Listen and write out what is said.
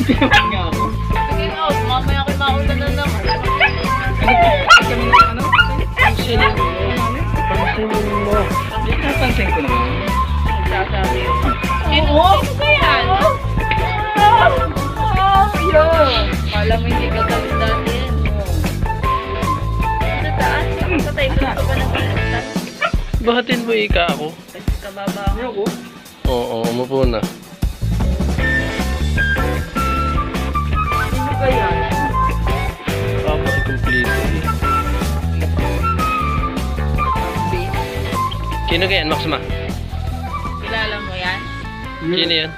Nga ako. Sige out, mamaya ko maulan na naman. Ano? Pansin mo. Napansin ko naman. Sasabi yun. Sino ba yan? Kala mo hindi ka galit dati yan. Sa taas, nakapatay ko na ba ng kalimutan? Bahatin mo ika ako. Kasi kababa ako. Oo, umupo na. Sino ba yan? Tapos i-complete. Base. Sino kaya? Max ma? Kilala mo yan? Sino yan?